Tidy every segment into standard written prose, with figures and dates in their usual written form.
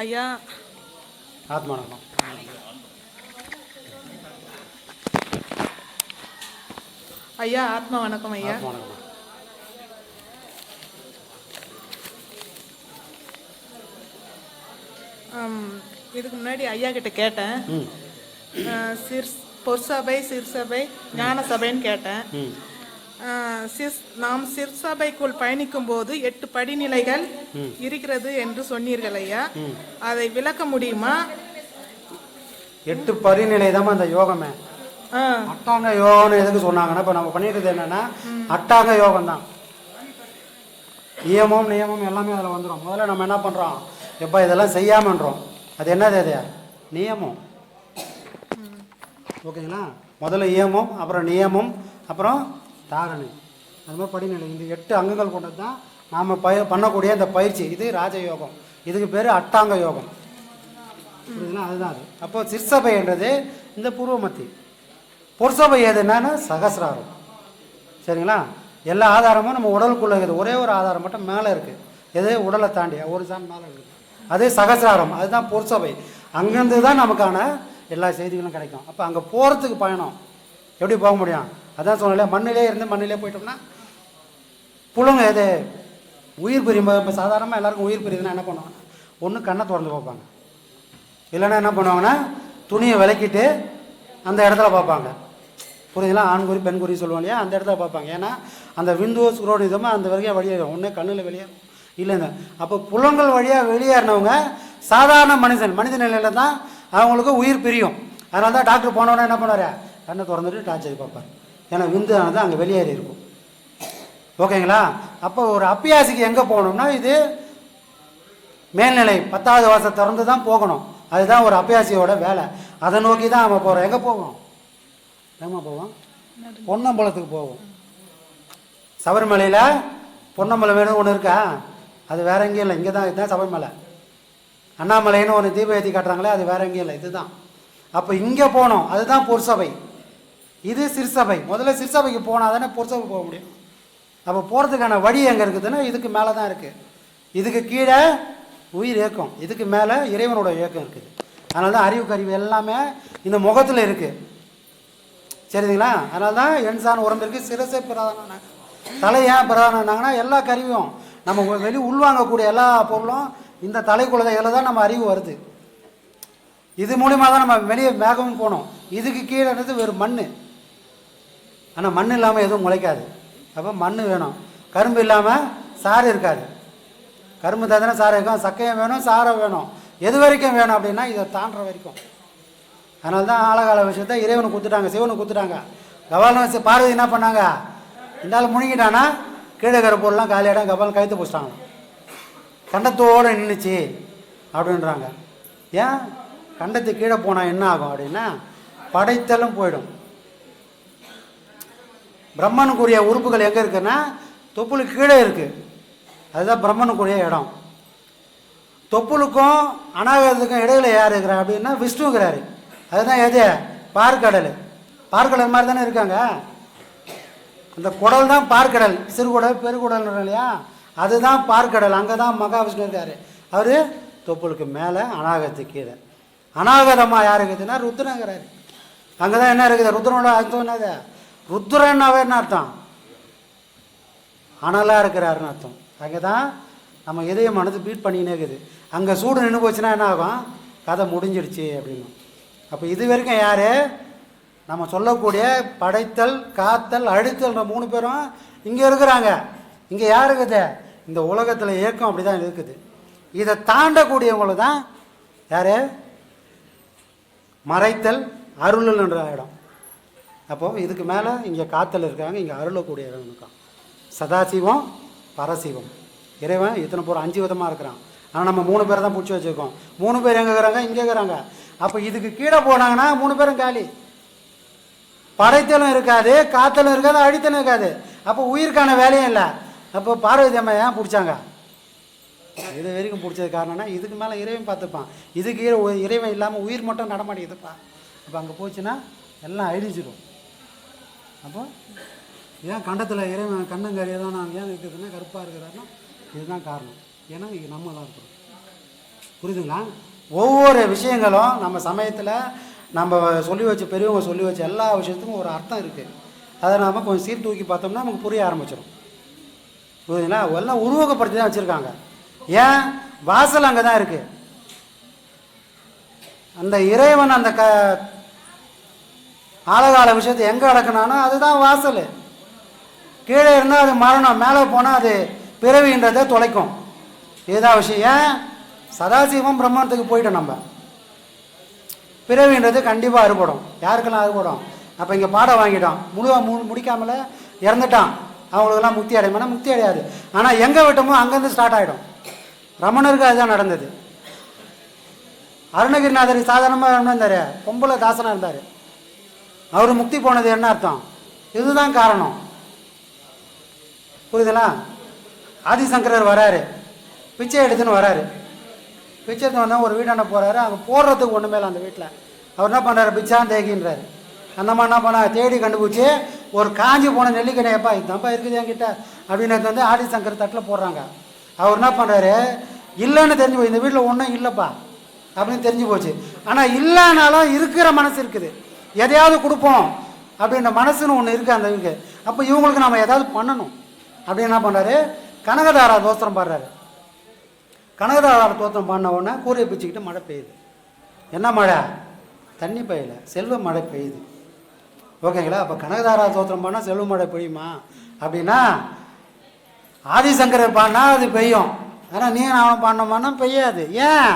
ஐயா ஆத்மா வணக்கம். ஐயா ஆத்மா வணக்கம் ஐயா. ஆத்மா வணக்கம். இதுக்கு முன்னாடி ஐயா கிட்ட கேட்டேன். பொற்சபை சிற்சபை ஞான சபைன்னு கேட்டேன். நாம் சிற்சபைக்குள் பயணிக்கும் போது 8 படிநிலைகள் இருக்கிறது என்று சொன்னீர்கள் ஐயா. அதை விளக்க முடியுமா? 8 படிநிலை தான் அந்த யோகமே. அட்டாங்க யோகம்னு எதுக்கு சொன்னாங்கன்னா, இப்போ நம்ம பண்ணிட்டு என்னன்னா அட்டாங்க யோகம் தான். நியமம் நியமம் எல்லாமே அதில் வந்துடும். முதல்ல நம்ம என்ன பண்ணுறோம், எப்போ இதெல்லாம் செய்யாமன்றோம். அது என்னது? அது நியமம். ஓகேங்களா? முதல்ல நியமம், அப்புறம் நியமம், அப்புறம் தாரணை. அது மாதிரி படிநிலை. இந்த 8 அங்கங்கள் கொண்டது தான் நாம் பண்ணக்கூடிய இந்த பயிற்சி. இது ராஜயோகம். இதுக்கு பேர் அட்டாங்க யோகம். புரியுதுங்களா? அதுதான் அது. அப்போ சிற்சபை என்றது இந்த பூர்வமத்தி. பொற்சபை எதுன்னா சகசிராரம். சரிங்களா? எல்லா ஆதாரமும் நம்ம உடலுக்குள்ளே இருக்குது. ஒரே ஒரு ஆதாரம் மட்டும் மேலே இருக்குது. எது? உடலை தாண்டி ஒரு சான் மேலே இருக்குது. அது சகசிராரம். அதுதான் பொற்சபை. அங்கேருந்து தான் நமக்கான எல்லா செய்திகளும் கிடைக்கும். அப்போ அங்கே போகிறதுக்கு பயணம் எப்படி போக முடியும்? அதான் சொன்னாலே, மண்ணிலே இருந்து மண்ணிலே போயிட்டோம்னா புழுங்க எது உயிர் பிரியும். இப்போ சாதாரணமாக எல்லாருக்கும் உயிர் பிரியுதுன்னா என்ன பண்ணுவாங்க? ஒன்று கண்ணை திறந்து பார்ப்பாங்க, இல்லைன்னா என்ன பண்ணுவாங்கன்னா துணியை விளக்கிட்டு அந்த இடத்துல பார்ப்பாங்க. புரியுதுங்களா? ஆண்குறி பெண்குறி சொல்லுவோம் இல்லையா, அந்த இடத்துல பார்ப்பாங்க. ஏன்னா அந்த விந்துவோ சுரோனிதமோ அந்த வரைக்கும் வெளியேறும். ஒன்று கண்ணில் வெளியே இல்லைங்க. அப்போ புலங்கள் வழியாக வெளியேறினவங்க சாதாரண மனித நிலையில் தான் அவங்களுக்கு உயிர் பிரியும். அதனால தான் டாக்டர் போனோன்னே என்ன பண்ணுவார், கண்ணை திறந்துட்டு டார்ச்சர் பார்ப்பார். ஏன்னா விந்து ஆனது அங்கே வெளியேறி இருக்கும். ஓகேங்களா? அப்போ ஒரு அப்பியாசிக்கு எங்கே போகணும்னா, இது மேல்நிலை 10வது வாசல் திறந்து தான் போகணும். அதுதான் ஒரு அப்பியாசியோட வேலை. அதை நோக்கி தான் நம்ம போகிறோம். எங்கே போவோம்? எங்கே போவோம்? பொன்னம்பலத்துக்கு போவோம். சபரிமலையில் பொன்னம்பலம் வேணும் ஒன்று இருக்கா? அது வேற எங்கேயும் இல்லை, இங்கே தான். இதுதான் சபரிமலை. அண்ணாமலைன்னு ஒரு தீப ஏற்றி காட்டுறாங்களே, அது வேற எங்கேயும் இல்லை, இதுதான். அப்போ இங்கே போகணும். அதுதான் பொற்சபை. இது சிற்சபை. முதல்ல சிற்சபைக்கு போனால் தானே பொற்சபை போக முடியும். அப்போ போகிறதுக்கான வழி எங்கே இருக்குதுன்னா இதுக்கு மேலே தான் இருக்குது. இதுக்கு கீழே உயிர் இயக்கம், இதுக்கு மேலே இறைவனோட இயக்கம் இருக்குது. அதனால தான் அறிவு கருவி எல்லாமே இந்த முகத்தில் இருக்குது. சரிங்களா? அதனால தான் என்சான் உடம்பிற்கு சிரசை பிரதான, தலை ஏன் பிரதானம்னாங்கன்னா எல்லா கருவியும் நம்ம வெளியே உள்வாங்கக்கூடிய எல்லா பொருளும் இந்த தலைக்குள்ளதையில் தான் நம்ம அறிவு வருது. இது மூலிமா தான் நம்ம வெளியே மேகமும் போனோம். இதுக்கு கீழே வெறும் மண். ஆனால் மண் இல்லாமல் எதுவும் முளைக்காது. அப்போ மண் வேணும். கரும்பு இல்லாமல் சாறு இருக்காது. கரும்பு தானே சாறு இருக்கும். சக்கையும் வேணும், சாரம் வேணும். எது வரைக்கும் வேணும் அப்படின்னா இதை தாண்டுற வரைக்கும். அதனால தான் ஆழகால விஷயத்தை இறைவனை கொடுத்துட்டாங்க, சிவனை கொடுத்துட்டாங்க. கபாலம் பார்வதி என்ன பண்ணாங்க, இந்த ஆள் முழுங்கிட்டானா கீழே இருக்கிற பொருள்லாம் காலியாடம் கபாலம் கழுத்து பிடிச்சிட்டாங்க. கண்டத்தோடு நின்றுச்சு அப்படின்றாங்க. ஏன்? கண்டத்துக்கு கீழே போனால் என்ன ஆகும் அப்படின்னா படைத்தலும் போயிடும். பிரம்மனுக்குரிய உறுப்புகள் எங்கே இருக்குன்னா தொப்புளுக்கு கீழே இருக்குது. அதுதான் பிரம்மனுக்குரிய இடம். தொப்புளுக்கும் அநாகரத்துக்கும் இடையில யார் இருக்கிறா அப்படின்னா விஷ்ணுங்கிறாரு. அதுதான் எது? பார்க்கடல். பார்க்கடல் மாதிரி தானே இருக்காங்க. அந்த குடல் தான் பார்க்கடல். சிறுகுடல் பெருகுடல் இல்லையா, அதுதான் பார்க்கடல். அங்கே தான் மகாவிஷ்ணு இருக்காரு. அவர் தொப்புளுக்கு மேலே, அநாகத்துக்கு கீழே. அநாகதமாக யார் இருக்குதுன்னா ருத்ரங்கிறாரு. அங்கே தான் என்ன இருக்குது? ருத்ரனோட அர்த்தம் என்னது? ருத்ரன்னாவே என்ன அர்த்தம்? அனலாக இருக்கிறாருன்னு அர்த்தம். அங்கே தான் நம்ம இதயம் மனது பீட் பண்ணிக்கினே இருக்குது. அங்கே சூடு நின்று போச்சுன்னா என்ன ஆகும்? கதை முடிஞ்சிடுச்சு அப்படின்னு. அப்போ இது வரைக்கும் யார்? நம்ம சொல்லக்கூடிய படைத்தல், காத்தல், அழித்தல்ன்ற 3 பேரும் இங்கே இருக்கிறாங்க. இங்கே யார் இருக்குது? இந்த உலகத்தில் இயக்கம் அப்படி தான் இருக்குது. இதை தாண்டக்கூடியவங்களுக்கு தான் யார்? மறைத்தல், அருளல் என்ற இடம். அப்போது இதுக்கு மேலே இங்கே காத்தல் இருக்காங்க, இங்கே அருளக்கூடிய இடம் இருக்கான். சதாசிவம், பரசிவம். இறைவன் இத்தனை பேர் 5 விதமாக இருக்கிறான். ஆனால் நம்ம 3 பேரை தான் பிடிச்சி வச்சுருக்கோம். 3 பேர் எங்கே இருக்கிறாங்க? இங்கே இருக்கிறாங்க. அப்போ இதுக்கு கீழே போனாங்கன்னா 3 பேரும் காலி. படைத்தலும் இருக்காது, காத்தலும் இருக்காது, அழித்தலும் இருக்காது. அப்போ உயிருக்கான வேலையும் இல்லை. அப்போ பார்வதி அம்மா ஏன் பிடிச்சாங்க? இது வரைக்கும் பிடிச்சது காரணம்னா இதுக்கு மேலே இறைவன் பார்த்துப்பான். இதுக்கு இறைவன் இல்லாமல் உயிர் மட்டும் நடமாட்டேங்குதுப்பா. அப்போ அங்கே போச்சுன்னா எல்லாம் அழிஞ்சிடும். அப்போ ஏன் கண்டத்தில் இறைவன் கண்ணங்கறியை தான் நான் ஏன் இருக்குதுன்னா கருப்பாக இருக்கிறாருன்னா இதுதான் காரணம். ஏன்னா இங்கே நம்ம தான் இருக்கிறோம். புரியுதுங்களா? ஒவ்வொரு விஷயங்களும் நம்ம சமயத்தில் நம்ம சொல்லி வச்ச பெரியவங்க சொல்லி வச்ச எல்லா விஷயத்துக்கும் ஒரு அர்த்தம் இருக்குது. அதை நாம் கொஞ்சம் சீர்தூக்கி பார்த்தோம்னா நமக்கு புரிய ஆரம்பிச்சிடும். புரியுதுங்களா? எல்லாம் உருவகப்படுத்தி தான் வச்சுருக்காங்க. ஏன்? வாசல் அங்கே தான் இருக்குது. அந்த இறைவன் அந்த ஆழகால விஷயத்தை எங்கே அடக்கினானோ அதுதான் வாசல். கீழே இருந்தால் அது மரணம், மேலே போனால் அது பிறவின்றதை தொலைக்கும். இதுதான் விஷயம். ஏன்? சதாசிவம் பிரம்மத்துக்கு போயிட்டோம். நம்ம பிறவின்றது கண்டிப்பாக அறுபடும். யாருக்கெல்லாம் அறுபடும்? அப்போ இங்கே பாடம் வாங்கிட்டோம், முடிக்காமல இறந்துட்டான், அவங்களுக்கெல்லாம் முக்தி அடையுமானா முக்தி அடையாது. ஆனால் எங்கே விட்டோமோ அங்கேருந்து ஸ்டார்ட் ஆகிடும். ரமணருக்கு அதுதான் நடந்தது. அருணகிரிநாதர் சாதாரணமாக இருந்தார், பொம்பளை தாசனாக இருந்தார். அவர் முக்தி போனது என்ன அர்த்தம்? இதுதான் காரணம். புரியுதுங்களா? ஆதிசங்கரர் வராரு, பிச்சை எடுத்துன்னு வராரு. பிச்சை எடுத்து வந்தால் ஒரு வீட்டாண்ட போகிறாரு, அங்கே போடுறதுக்கு ஒன்றுமே இல்லை. அந்த வீட்டில் அவர் என்ன பண்ணுறாரு? பிச்சான் தேகின்றாரு. அந்த மாதிரி என்ன பண்ண தேடி கண்டுபிடிச்சி ஒரு காஞ்சி போன நெல்லிக்கணையப்பா இதுதான்ப்பா இருக்குது என்கிட்ட அப்படின்னு வந்து ஆதிசங்கர் தட்டில் போடுறாங்க. அவர் என்ன பண்ணுறாரு? இல்லைன்னு தெரிஞ்சு போய் இந்த வீட்டில் ஒன்றும் இல்லைப்பா அப்படின்னு தெரிஞ்சு போச்சு. ஆனால் இல்லைனாலும் இருக்கிற மனசு இருக்குது, எதையாவது கொடுப்போம் அப்படின்ற மனசுன்னு ஒன்று இருக்குது அந்த இருக்கு. அப்போ இவங்களுக்கு நம்ம எதாவது பண்ணணும் அப்படின்னு என்ன பண்ணுறாரு? கனகதாரா தோத்திரம் பாடுறாரு. கனகதாரா தோத்திரம் பாடின உடனே கூரையை பிச்சுக்கிட்டு மழை பெய்யுது. என்ன மழை? தண்ணி பெய்யல, செல்வ மழை பெய்யுது. ஓகேங்களா? அப்போ கனகதாரா தோத்திரம் பாடினா செல்வ மழை பெய்யுமா அப்படின்னா, ஆதிசங்கரர் பாடினா அது பெய்யும். ஆனால் நீ நான் பாடினோம்னா பெய்யாது. ஏன்?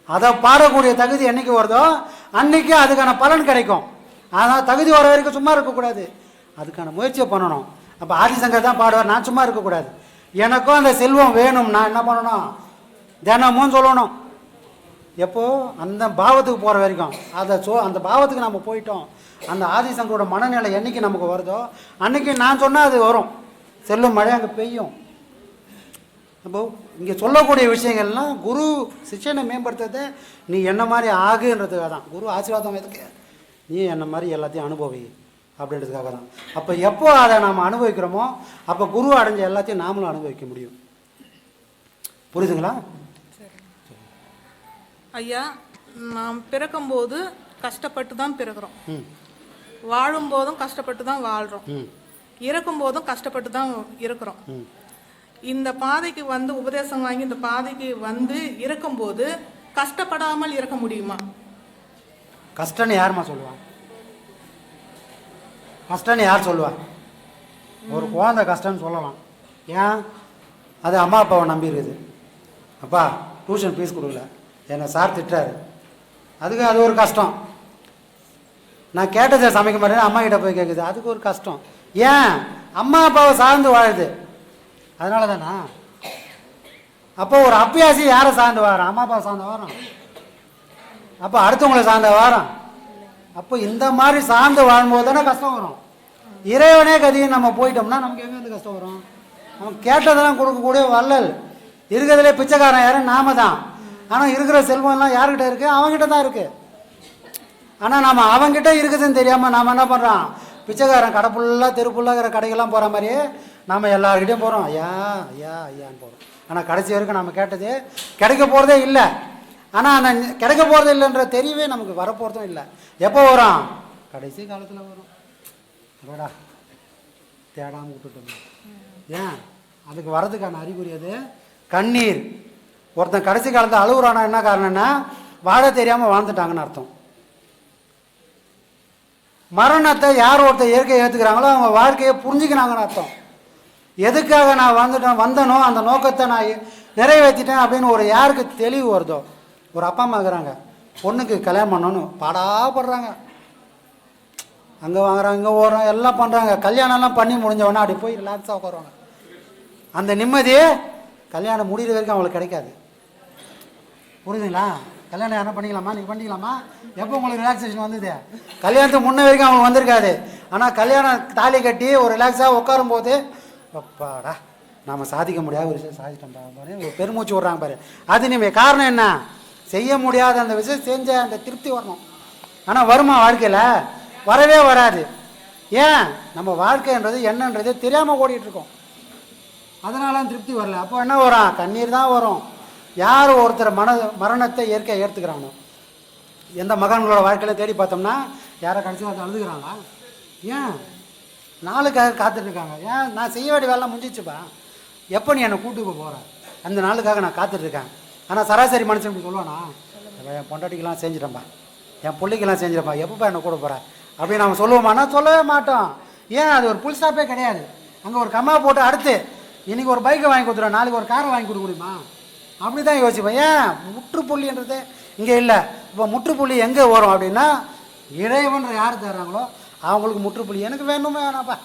அதை பாடக்கூடிய தகுதி என்னைக்கு வருதோ அன்னைக்கு அதுக்கான பலன் கிடைக்கும். ஆனால் தகுதி வர வரைக்கும் சும்மா இருக்கக்கூடாது, அதுக்கான முயற்சியை பண்ணணும். அப்போ ஆதிசங்கர் தான் பாடுவார், நான் சும்மா இருக்கக்கூடாது. எனக்கும் அந்த செல்வம் வேணும், நான் என்ன பண்ணணும்? தினமும் சொல்லணும். எப்போ? அந்த பாவத்துக்கு போகிற வரைக்கும். அந்த பாவத்துக்கு நம்ம போயிட்டோம். அந்த ஆதிசங்கரோட மனநிலை என்னைக்கு நமக்கு வருதோ அன்னைக்கு நான் சொன்னால் அது வரும், செல்லும் மழை அங்கே பெய்யும். அப்போ இங்கே சொல்லக்கூடிய விஷயங்கள்லாம் குரு சிஷ்யனை மேம்படுத்துறத நீ என்ன மாதிரி ஆகுன்றதுக்காக தான். குரு ஆசீர்வாதம் எதுக்கு? நீ என்ன மாதிரி எல்லாத்தையும் அனுபவி அப்படின்றதுக்காக தான். அப்போ எப்போ அதை நாம் அனுபவிக்கிறோமோ அப்போ குரு அடைஞ்ச எல்லாத்தையும் நாமளும் அனுபவிக்க முடியும். புரியுதுங்களா? ஐயா, நாம் பிறக்கும்போது கஷ்டப்பட்டு தான் பிறக்கிறோம், வாழும் போதும் கஷ்டப்பட்டு தான் வாழ்கிறோம், இறக்கும் போதும் கஷ்டப்பட்டு தான் இருக்கிறோம். இந்த பாதைக்கு வந்து உபதேசம் வாங்கி இந்த பாதைக்கு வந்து இறக்கும்போது கஷ்டப்படாமல் இறக்க முடியுமா? கஷ்டம்னு யாருமா சொல்லுவான்? கஷ்டம்னு யார் சொல்லுவா? ஒரு குழந்தை கஷ்டம்னு சொல்லலாம். ஏன்? அது அம்மா அப்பாவை நம்பி இருக்குது. அப்பா டியூஷன் ஃபீஸ் கொடுக்கல, என்னை சார் திட்டுறாரு, அதுக்கு அது ஒரு கஷ்டம். நான் கேட்டதை சமைக்க மாட்டேன்னு அம்மா கிட்ட போய் கேட்குது, அதுக்கு ஒரு கஷ்டம். ஏன்? அம்மா அப்பாவை சார்ந்து வாழுது, அதனால தானா? அப்போ ஒரு அப்பியாசி யாரை சார்ந்து வாரம்? அம்மா அப்பா சார்ந்த வாரம், அப்போ அடுத்தவங்களை சார்ந்த வாரம். அப்போ இந்த மாதிரி சார்ந்து வாழும்போது தானே கஷ்டம் வரும். இறைவனே கதியும் நம்ம போயிட்டோம்னா நமக்கு எங்கேருந்து கஷ்டம் வரும்? நமக்கு கேட்டதெல்லாம் கொடுக்கக்கூடிய வள்ளல். இருக்கிறதுலே பிச்சைக்காரன் யாரும் நாம தான். ஆனால் இருக்கிற செல்வம்லாம் யார்கிட்ட இருக்குது? அவங்ககிட்ட தான் இருக்குது. ஆனால் நம்ம அவங்ககிட்ட இருக்குதுன்னு தெரியாமல் நாம் என்ன பண்ணுறோம்? பிச்சைக்காரன் கடை ஃபுல்லாக தெரு ஃபுல்லாக இருக்கிற கடைகள்லாம் போகிற மாதிரியே நம்ம எல்லாருக்கிட்டையும் போகிறோம், ஐயா ஐயா ஐயான்னு போகிறோம். ஆனால் கடைசி வரைக்கும் நம்ம கேட்டது கிடைக்க போகிறதே இல்லை. ஆனால் அந்த கிடைக்க போகிறது இல்லைன்ற தெரியவே நமக்கு வரப்போகிறதும் இல்லை. எப்போ வரும்? கடைசி காலத்தில் வரும். அடடா தேடாமல் விட்டுட்டோம். ஏன்? அதுக்கு வர்றதுக்கான அறிகுறி அது கண்ணீர். ஒருத்தன் கடைசி காலத்தில் அழுகுறானா என்ன காரணம்னா வாழ தெரியாமல் வாழ்ந்துட்டாங்கன்னு அர்த்தம். மரணத்தை யார் ஒருத்தர் இயற்கையை ஏற்றுக்கிறாங்களோ அவங்க வாழ்க்கையை புரிஞ்சுக்கிறாங்கன்னு அர்த்தம். எதுக்காக நான் வந்தனோ அந்த நோக்கத்தை நான் நிறைவேற்றிட்டேன் அப்படின்னு ஒரு யாருக்கு தெளிவு வருதோ, ஒரு அப்பா அம்மா இருக்கிறாங்க, பொண்ணுக்கு கல்யாணம் பண்ணணும்னு பாடாப்படுறாங்க, அங்கே வாங்குறாங்க இங்கே ஓடுறாங்க எல்லாம் பண்ணுறாங்க. கல்யாணம்லாம் பண்ணி முடிஞ்சவொடனே அப்படி போய் ரிலாக்ஸாக உட்காருவாங்க. அந்த நிம்மதியே கல்யாணம் முடிகிற வரைக்கும் அவங்களுக்கு கிடைக்காது. புரியுதுங்களா? கல்யாணம் யாரும் பண்ணிக்கலாமா? நீங்கள் பண்ணிக்கலாமா? எப்போ உங்களுக்கு ரிலாக்ஸேஷன் வந்தது? கல்யாணத்துக்கு முன்ன வரைக்கும் அவங்களுக்கு வந்திருக்காது. ஆனால் கல்யாணம் தாலி கட்டி ஒரு ரிலாக்ஸாக உட்காரும் போது அப்பாடா நாம் சாதிக்க முடியாத ஒரு விஷயம் சாதிச்சிட்டோம் பாரு, ஒரு பெருமூச்சு விட்றாங்க பாரு. அது நீங்கள் காரணம் என்ன? செய்ய முடியாத அந்த விஷயம் செஞ்ச அந்த திருப்தி வரணும். ஆனால் வருமா? வாழ்க்கையில் வரவே வராது. ஏன்? நம்ம வாழ்க்கைன்றது என்னன்றது தெரியாமல் ஓடிட்டுருக்கோம், அதனால திருப்தி வரல. அப்போ என்ன வரும்? கண்ணீர் தான் வரும், யார் ஒருத்தர் மரணத்தை இயற்கையை ஏற்றுக்கிறானோ, எந்த மகான்களோட வாழ்க்கையில தேடி பார்த்தோம்னா யாரை கடைசி பார்த்து அழுதுகிறாங்களா? ஏன்? நாளுக்காக காத்துட்ருக்காங்க. ஏன்? நான் செய்ய வேண்டிய வேலைலாம் முடிஞ்சிச்சுப்பா, எப்போ நீ என்னை கூட்டுக்கு போகிற, அந்த நாளுக்காக நான் காத்துட்ருக்கேன். ஆனால் சராசரி மனுஷன் இப்படி சொல்லுவானா, என் பொண்டாட்டிக்கெல்லாம் செஞ்சிட்டேன்ப்பா, என் பிள்ளைக்கெல்லாம் செஞ்சிடப்பா, எப்பப்பா என்னை கூட போகிறேன் அப்படின்னு அவன் சொல்லுவோமானா? சொல்லவே மாட்டோம். ஏன்? அது ஒரு புல் ஸ்டாப்பே கிடையாது. அங்கே ஒரு கம்மா போட்டு அடுத்து இன்றைக்கி ஒரு பைக்கை வாங்கி கொடுத்துருவோம், நாளைக்கு ஒரு காரை வாங்கி கொடுக்க முடியுமா? அப்படி தான் யோசிப்பேன். ஏன்? முற்றுப்புள்ளின்றது இங்கே இல்லை. இப்போ முற்றுப்புள்ளி எங்கே வரும் அப்படின்னா, இறைவன் யார் தர்றாங்களோ அவங்களுக்கு முற்றுப்புள்ளி. எனக்கு வேணுமே வேணாப்பா,